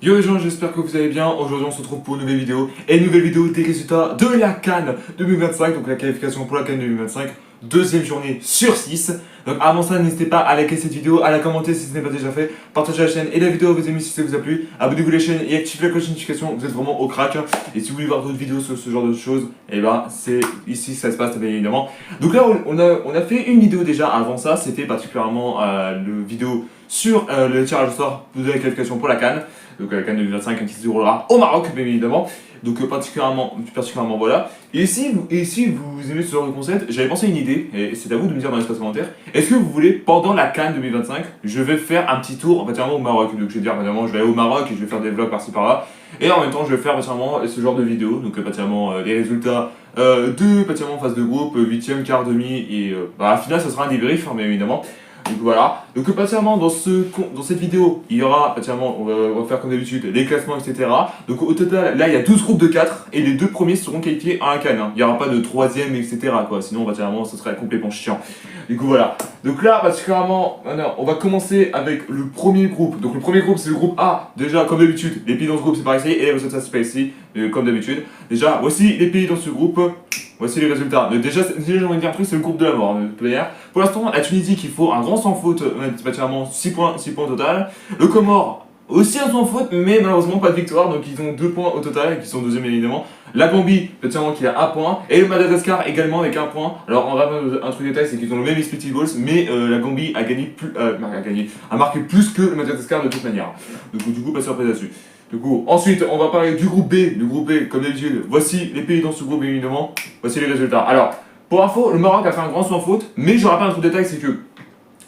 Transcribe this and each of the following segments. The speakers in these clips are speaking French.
Yo les gens, j'espère que vous allez bien. Aujourd'hui on se retrouve pour une nouvelle vidéo. Et une nouvelle vidéo des résultats de la CAN 2025. Donc la qualification pour la CAN 2025. Deuxième journée sur 6. Donc avant ça, n'hésitez pas à liker cette vidéo, à la commenter si ce n'est pas déjà fait. Partagez la chaîne et la vidéo à vos amis si ça vous a plu. Abonnez-vous à la chaîne et activez la cloche de notification. Vous êtes vraiment au crack. Et si vous voulez voir d'autres vidéos sur ce genre de choses, et ben c'est ici que ça se passe bien évidemment. Donc là on a fait une vidéo déjà avant ça. C'était particulièrement le vidéo sur le tirage au sort de la qualification pour la CAN. Donc la CAN 2025 qui se déroulera au Maroc bien évidemment. Donc particulièrement voilà. Et si vous aimez ce genre de concept, j'avais pensé à une idée, et c'est à vous de me dire dans l'espace commentaire. Est-ce que vous voulez, pendant la CAN 2025, je vais faire un petit tour au Maroc. Donc je vais dire, je vais aller au Maroc et je vais faire des vlogs par-ci par-là. Et en même temps, je vais faire ce genre de vidéos. Donc les résultats de phase de groupe, 8ème, quart, demi. Et à la finale, ça sera un débrief, bien évidemment. Donc voilà, donc dans cette vidéo, il y aura, on va faire comme d'habitude les classements, etc. Donc au total, là il y a 12 groupes de 4 et les deux premiers seront qualifiés à un CAN. Hein. Il n'y aura pas de troisième, etc. Quoi. Sinon, ce serait complètement chiant. Du coup voilà, donc là on va commencer avec le premier groupe. Donc le premier groupe c'est le groupe A, déjà comme d'habitude, les pays dans ce groupe c'est par ici et les résultats c'est par ici, comme d'habitude. Déjà, voici les pays dans ce groupe. Voici les résultats. Déjà j'ai envie de dire un truc, c'est le groupe de la mort. Pour l'instant, la Tunisie qui faut un grand sans faute, 6 points au total. Le Comore, aussi un sans faute, mais malheureusement pas de victoire, donc ils ont 2 points au total, qui sont deuxième évidemment. La Gambie, qui a 1 point, et le Madagascar également avec 1 point. Alors on va un truc détail, c'est qu'ils ont le même expected goals, mais la Gambie a marqué plus que le Madagascar de toute manière. Donc du coup, pas de surprise là-dessus. Du coup, ensuite, on va parler du groupe B. Le groupe B, comme d'habitude, voici les pays dans ce groupe, évidemment. Voici les résultats. Alors, pour info, le Maroc a fait un grand sans faute, mais je rappelle un truc de détail, c'est que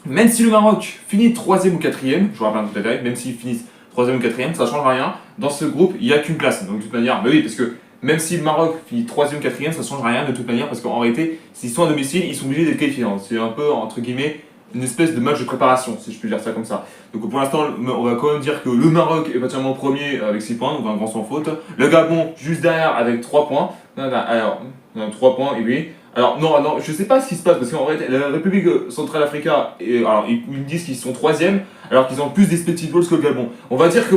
même si le Maroc finit 3ème ou 4ème, je rappelle un truc de détail, même s'ils finissent 3ème ou 4ème, ça ne change rien. Dans ce groupe, il n'y a qu'une place. Donc, de toute manière, oui, parce que même si le Maroc finit 3ème ou 4ème, ça ne change rien de toute manière, parce qu'en réalité, s'ils sont à domicile, ils sont obligés d'être qualifiés. C'est un peu, entre guillemets, une espèce de match de préparation, si je peux dire ça comme ça. Donc pour l'instant, on va quand même dire que le Maroc est pratiquement premier avec 6 points, donc un grand sans faute. Le Gabon, juste derrière, avec 3 points. Alors, 3 points, et oui. Alors, non, je sais pas ce qui se passe, parce qu'en réalité, la République centrale-africaine, alors, ils me disent qu'ils sont 3ème, alors qu'ils ont plus d'expected goals que le Gabon. On va dire que,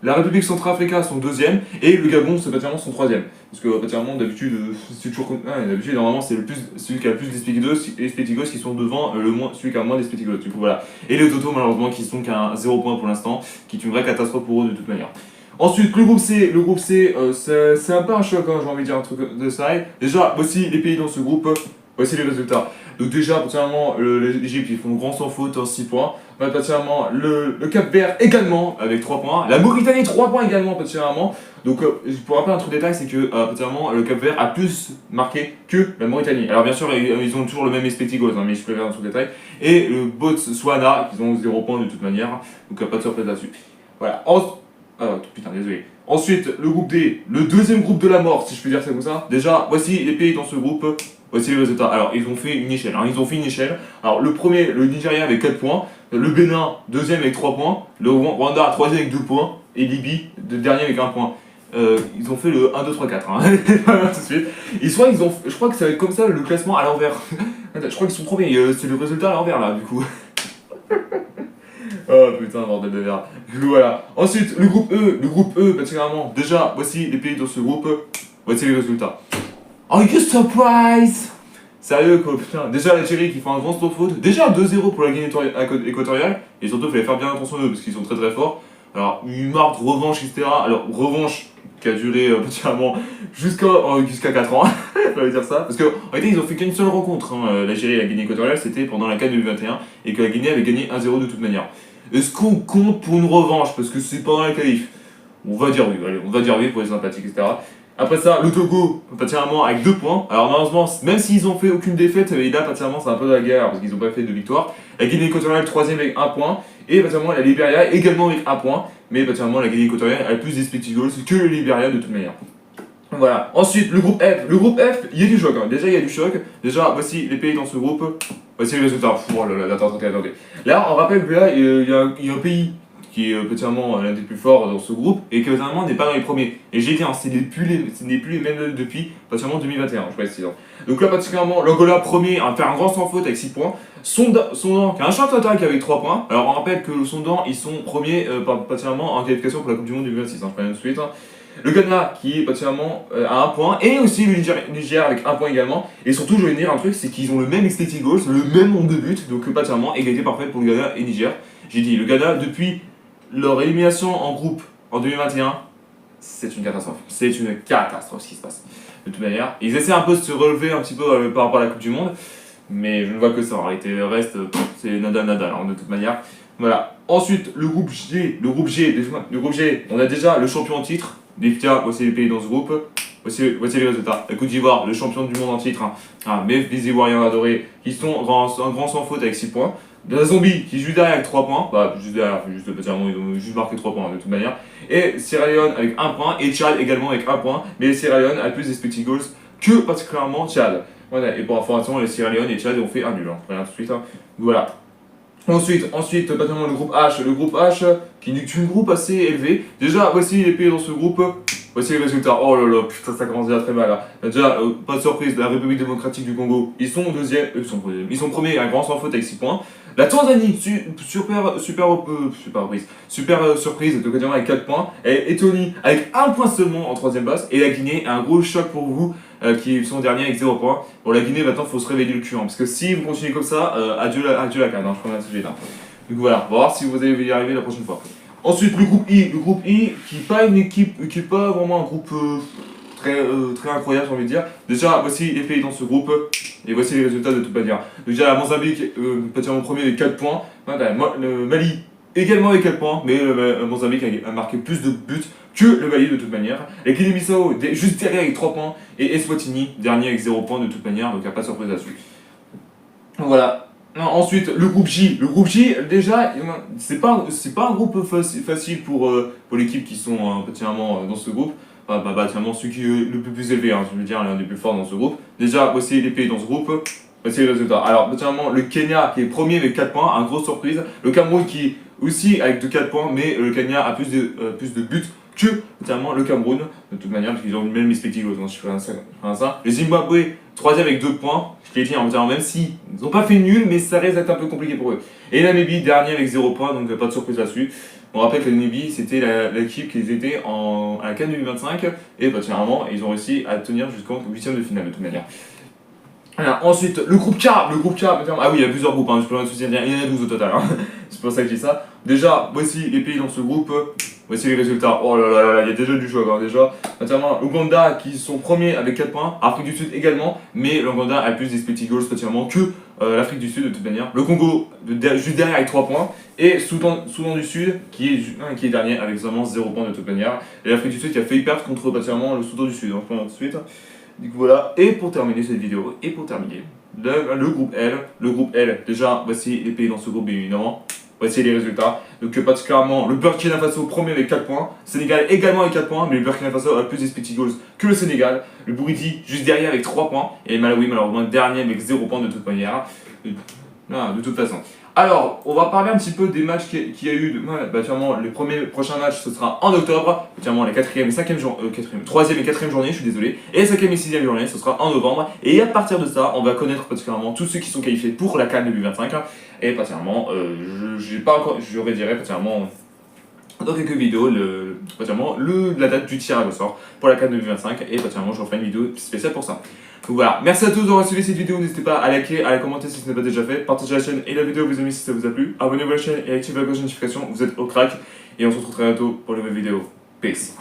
la République centrale-africaine sont 2ème, et le Gabon, c'est sont 3ème. Parce que, d'habitude, c'est toujours comme d'habitude, normalement, c'est celui qui a le plus d'expected goals qui sont devant celui qui a le moins d'expected goals. Du coup, voilà. Et les Toto, malheureusement, qui sont qu'à 0 point pour l'instant, qui est une vraie catastrophe pour eux de toute manière. Ensuite, le groupe C, c'est un peu un choc, hein, j'ai envie de dire un truc de ça. Déjà, voici les pays dans ce groupe, voici les résultats. Donc déjà, particulièrement, l'Égypte, ils font grand sans faute, 6 points. Particulièrement, le Cap-Vert également, avec 3 points. La Mauritanie, 3 points également, particulièrement. Donc, pour rappeler un truc détail, c'est que, particulièrement, le Cap-Vert a plus marqué que la Mauritanie. Alors, bien sûr, ils ont toujours le même expected goals, hein, mais je préfère un truc détail. Et le Botswana, ils ont 0 points de toute manière. Donc, pas de surprise là-dessus. Voilà. Putain, désolé. Ensuite, le groupe D, le deuxième groupe de la mort, si je peux dire ça comme ça. Déjà, voici les pays dans ce groupe, voici les résultats. Alors, ils ont fait une échelle. Alors, le premier, le Nigeria avec 4 points. Le Bénin, deuxième avec 3 points. Le Rwanda, troisième avec 2 points. Et Libye, dernier avec 1 point. Ils ont fait le 1, 2, 3, 4. Hein. Tout de suite. Je crois que ça va être comme ça le classement à l'envers. Je crois qu'ils sont premiers. C'est le résultat à l'envers là, du coup. Oh putain, bordel de merde. Voilà. Ensuite, le groupe E, particulièrement. Déjà, voici les pays dans ce groupe. Voici les résultats. Oh, you surprise! Sérieux quoi, putain. Déjà l'Algérie qui fait un grand sans faute. Déjà 2-0 pour la Guinée équatoriale. Et surtout, il fallait faire bien attention à eux parce qu'ils sont très très forts. Alors, une marque, revanche, etc. Alors, revanche qui a duré particulièrement jusqu'à 4 ans. On va dire ça. Parce qu'en réalité, ils ont fait qu'une seule rencontre. Hein. L'Algérie et la Guinée équatoriale, c'était pendant la CAN 2021. Et que la Guinée avait gagné 1-0 de toute manière. Est-ce qu'on compte pour une revanche parce que c'est pendant la qualif? On va dire oui, allez, on va dire oui pour les sympathiques, etc. Après ça, le Togo, particulièrement avec 2 points. Alors malheureusement, même s'ils ont fait aucune défaite, là, particulièrement, c'est un peu de la guerre parce qu'ils n'ont pas fait de victoire. La Guinée équatoriale, 3ème avec 1 point. Et particulièrement, la Libéria également avec 1 point. Mais particulièrement, la Guinée équatoriale a plus d'expected goals que le Libéria de toute manière. Voilà. Ensuite, le groupe F. Le groupe F, il y a du choc. Hein. Déjà, il y a du choc. Déjà, voici les pays dans ce groupe. Voici les résultats. Oh là là, attendez. Là, on rappelle que là, il y a un pays qui est potentiellement l'un des plus forts dans ce groupe, et qui potentiellement n'est pas dans les premiers. Et j'ai dit, hein, ce n'est plus les mêmes depuis potentiellement 2021, je précise. Donc là, particulièrement, l'Angola premier à faire un grand sans faute avec 6 points. Sondan qui a un champ d'attaque avec 3 points. Alors on rappelle que le Sondan, ils sont premiers particulièrement en qualification pour la Coupe du Monde 2026, hein, je préviens tout de suite. Le Ghana qui est particulièrement à 1 point, et aussi le Niger avec 1 point également. Et surtout, je vais dire un truc, c'est qu'ils ont le même expected goals, le même nombre de buts, donc particulièrement égalité parfaite pour le Ghana et Niger. J'ai dit, le Ghana, depuis leur élimination en groupe en 2021, c'est une catastrophe. C'est une catastrophe ce qui se passe. De toute manière, ils essaient un peu de se relever un petit peu par rapport à la Coupe du Monde, mais je ne vois que ça. En réalité, le reste, c'est nada, hein, de toute manière. Voilà. Ensuite, le groupe G, on a déjà le champion en titre. L'IFTA, voici les pays dans ce groupe. Voici les résultats. La Côte d'Ivoire, le champion du monde en titre. Mais les Ivoiriens adorés, qui sont un grand sans faute avec 6 points. La Zambie qui joue derrière avec 3 points. Juste derrière, ils ont juste marqué 3 points de toute manière. Et Sierra Leone avec 1 point. Et Tchad également avec 1 point. Mais Sierra Leone a plus d'expected goals que particulièrement Tchad. Voilà. Et pour information, les Sierra Leone et Tchad ont fait un nul. Regarde tout de suite. Voilà. Ensuite, particulièrement le groupe H. Le groupe H qui est un groupe assez élevé. Déjà, voici les pays dans ce groupe. Voici les résultats. Oh là là, putain, ça commence déjà très mal là. Déjà, pas de surprise, la République démocratique du Congo, ils sont deuxième, ils sont premiers, un grand sans faute avec 6 points. La Tanzanie, super surprise de Côte avec 4 points. Et Lettonie avec 1 point seulement en 3ème place. Et la Guinée, un gros choc pour vous, qui sont derniers avec 0 points. Pour la Guinée, maintenant, il faut se réveiller le cul. Parce que si vous continuez comme ça, adieu la canne, je prends un sujet là. Donc voilà, on va voir si vous allez y arriver la prochaine fois. Ensuite, le groupe I qui n'est pas une équipe, qui n'est pas vraiment un groupe très incroyable, j'ai envie de dire. Déjà, voici les pays dans ce groupe, et voici les résultats de toute manière. Déjà, la Mozambique, particulièrement premier avec 4 points. Le Mali également avec 4 points, mais le Mozambique a marqué plus de buts que le Mali de toute manière. Et Guinée-Bissau juste derrière avec 3 points, et Eswatini dernier avec 0 points de toute manière, donc il n'y a pas de surprise là-dessus. Voilà. Non, ensuite, le groupe J. Le groupe J, déjà, c'est pas un groupe facile pour l'équipe qui sont particulièrement dans ce groupe. Celui qui est le plus élevé, je veux dire, l'un des plus forts dans ce groupe. Déjà, voici les pays dans ce groupe. Voici les résultats. Alors, particulièrement, le Kenya qui est premier avec 4 points, un grosse surprise. Le Cameroun qui est aussi avec 4 points, mais le Kenya a plus de buts que notamment le Cameroun, de toute manière, parce qu'ils ont le même respectif, donc je ferai ça. Le Zimbabwe, 3ème avec 2 points, je l'ai dit en même si ils n'ont pas fait nul, mais ça reste d'être un peu compliqué pour eux. Et la Namibie, dernier avec 0 points, donc pas de surprise là-dessus. On rappelle que la Namibie, c'était l'équipe qui était à la CAN 2025, et particulièrement, ils ont réussi à tenir jusqu'en 8ème de finale, de toute manière. Alors, ensuite, le groupe K, ah oui, il y a plusieurs groupes, je peux rien soucier, il y en a 12 au total, c'est pour ça que je dis ça. Déjà, voici les pays dans ce groupe, voici les résultats. Oh là là là, il y a déjà du choc, déjà. Notamment, l'Ouganda qui sont premiers avec 4 points, Afrique du Sud également, mais l'Ouganda a plus d'expected goals particulièrement que l'Afrique du Sud de toute manière. Le Congo, juste derrière avec 3 points, et Soudan du Sud qui est dernier avec seulement 0 points de toute manière. Et l'Afrique du Sud qui a failli perdre contre particulièrement le Soudan du Sud, on va tout de suite. Donc voilà, et pour terminer cette vidéo, le groupe L, déjà, voici les pays dans ce groupe, bien évidemment. Voici les résultats. Donc particulièrement, le Burkina Faso premier avec 4 points. Sénégal également avec 4 poins, mais le Burkina Faso a plus d'expected goals que le Sénégal. Le Burundi juste derrière avec 3 points. Et Malawi malheureusement dernier avec 0 points de toute manière. De toute façon. Alors, on va parler un petit peu des matchs qu'il y a eu. Les prochains matchs, ce sera en octobre. Notamment la 3e et 4e journée, je suis désolé. Et la 5e et 6e journée, ce sera en novembre. Et à partir de ça, on va connaître particulièrement tous ceux qui sont qualifiés pour la CAN 2025. Et particulièrement, j'aurais dirais particulièrement dans quelques vidéos la date du tirage au sort pour la CAN 2025. Et particulièrement, je referai une vidéo spéciale pour ça. Donc voilà, merci à tous d'avoir suivi cette vidéo, n'hésitez pas à liker, à la commenter si ce n'est pas déjà fait, partagez la chaîne et la vidéo à vos amis si ça vous a plu, abonnez-vous à la chaîne et activez la cloche de notification, vous êtes au crack, et on se retrouve très bientôt pour une nouvelle vidéo. Peace.